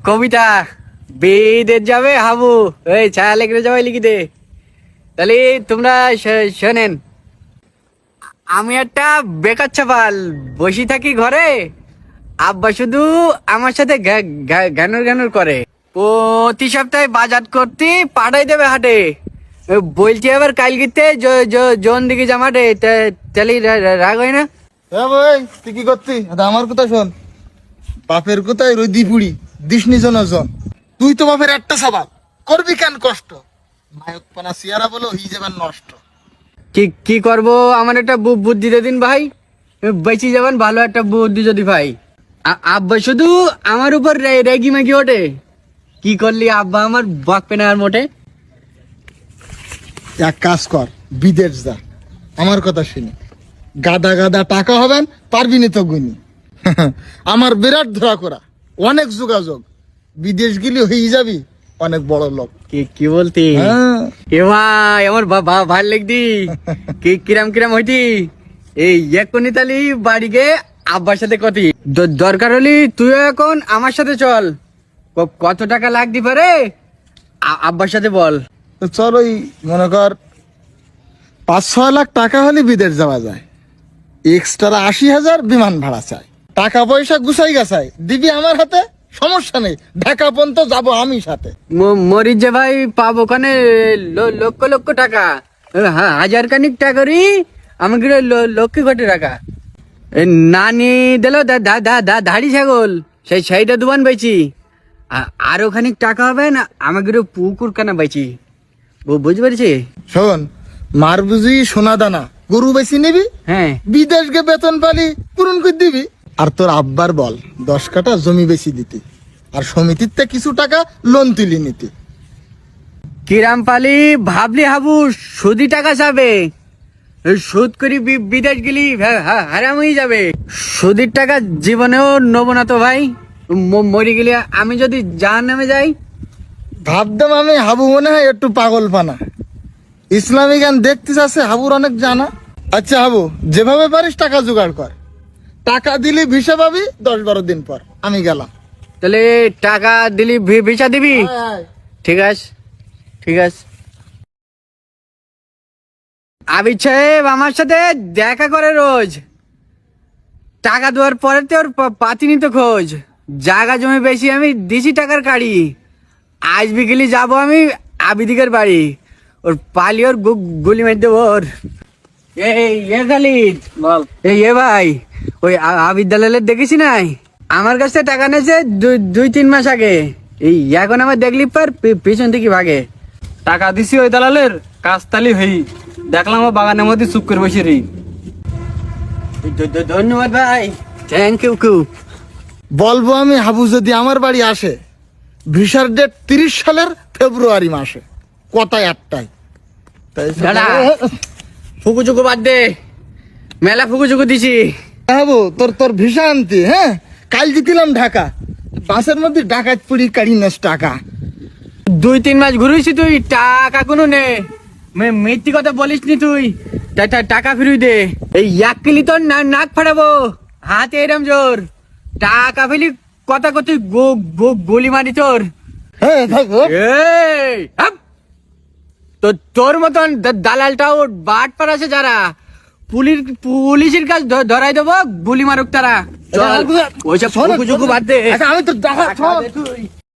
কবিতা বিদেশ যাবে হাবু, এই ছায়া লেগে যাবে লিখি দে। তাহলে তোমরা শোনেন, আমি একটা বেকার ছাপাল, বসে থাকি ঘরে, আব্বা শুধু আমার সাথে ঘ্যানুর করে। প্রতি সপ্তাহে বাজার করতে পাঠাই দেবে হাটে, বলছি এবার কালকিতে জন দিকে জামাটে, তাহলে রাগ হয় না? হ্যাঁ ভাই, তুই কি করতি? আমার কথা শোন, বাপের কোথায় রইদি পুড়ি দিসনি জন, তুই তো বাপের একটা সবাল, করবি কেন কষ্ট? নায়ক পানা সিয়ারা বলো হয়ে যাবেন নষ্ট। কি করবো, আমার একটা বুদ্ধি দে দিন ভাই, বেঁচে যাবেন ভালো একটা বুদ্ধি যদি ভাই। আব্বা শুধু আমার উপর রেগি মেগি ওঠে, কি করলি আব্বা আমার বকবে না আর মোটে। এক কাজ কর, বিদেশ যা, আমার কথা শুনে গাদা গাদা টাকা হবেন, পারবি না তো গুনি। আমার বিরাট ধরা করা, অনেক যোগাযোগ, বিদেশ গেলে হয়ে যাবি অনেক বড় লোক। কি বলতি? হ্যাঁ। এ ভাই আমার ভাল লাগদি, কিরাম হইতি। এই এক্ষুনি তালি বাড়ি গে আব্বার সাথে কতি, দরকার হলি তুইও এখন আমার সাথে চল, কত টাকা লাগতে পারে আব্বার সাথে বল। তো চল, ওই মনে কর 5-6 লাখ টাকা হলে বিদেশ যাওয়া যায়, এক্সট্রা 80,000 বিমান ভাড়া চাই, টাকা পয়সা গুছাই গাছাই দিবি আমার হাতে, সমস্যা নেই, ঢাকা পর্যন্ত যাবো আমি সাথে। মরিচ যে ভাই পাবো ওখানে লক্ষ লক্ষ টাকা, হাজার খানিক টাকারই আমাকে লক্ষ্মী কোটি টাকা। নানি দিল ধাড়ি ছাগল, সেইটা দুবান বেচি, আরো খানিক টাকা হবে না আমাকে পুকুর কানা বেচি, বুঝতে পেরেছি? শোন, মার বুঝি সোনা দানা গরু বেশি নিবি, হ্যাঁ বিদেশ গে বেতন পালি পূরণ করে দিবি, আর তোর আব্বার বল 10 কাঠা জমি বেশি দিতি, আর সমিতিতে কিছু টাকা লোন তুলি নিতি। কিরাম পালি ভাবলি হাবু, সুদি টাকা যাবে, সুদ করি বিদেশ গেলি হারাম হয়ে যাবে, সুদির টাকা জীবনেও নেবো না তো ভাই, মরি গেলে আমি যদি জাহান্নামে যাই। ভাবতাম আমি হাবু মনে হয় একটু পাগল পানা, ইসলামী গান দেখতে চাচ্ছে হাবুর অনেক জানা। আচ্ছা হাবু, যেভাবে পারিস টাকা জোগাড় কর, টাকা দিলি ভিসা পাবি 10-12 দিন পর, আমি গেলাম। তাহলে টাকা দিলি ভিসা দিবি? ঠিক আছে ঠিক আছে। আবিদ সাহেব আমার সাথে দেখা করে রোজ, টাকা দেওয়ার পরে তো ওর পাতিনি তো খোঁজ, জায়গা জমি বেশি আমি দিছি টাকার কাড়ি, আজ বিকেলে যাবো আমি আবিদিকের বাড়ি, ওর পালি ওর গুলি মেরে দেবো ওর। এই খালিদ বল। এ ভাই, ওই আবিদ দালালের দেখেছি নাই, আমার কাছে টাকা নিয়েছে 2-3 মাস আগে, এই এখন আমার দেখলি পার পিছন থেকে ভাগে। টাকা দিছি ওই দালালের কাজতালি হই, দেখলাম ও বাগানের মধ্যে চুপ করে বসে রি। ধন্যবাদ ভাই, থ্যাংক ইউ। বলবো আমি হাবু যদি আমার বাড়ি আসে, ভিসার ডেট 30 সালের ফেব্রুয়ারি মাসে, কথায় একটাই। দাদা ফুকুচুকু বাদ দে, মেলা ফুকুচুকু দিছি। হাবু তোর ভিসা আনতি, হ্যাঁ কাল দিলাম ঢাকা, বাসের মধ্যে ডাকাত পুরি কাড়ি নেস টাকা। 2-3 মাস ঘুরেছি, তুই টাকা কোনো নে, মিথ্যি কথা বলিস নি তুই, টাকা ফিরিয়ে দে। এই 1 কিলি তোর নাক ফাটাবো, হাতে এরম জোর, টাকা ফেলি কথা কত গলি মারি তোর। হ্যাঁ থাকো। এই হাপ! তোর মতন দালালটাও বাট পার আছে যারা, পুলিশের কাজ ধরাই দেবো, গুলি মারুক তারা। চল ওইসব ফুকুচুকু বাদ দে। আচ্ছা আমি তো দেখা তুই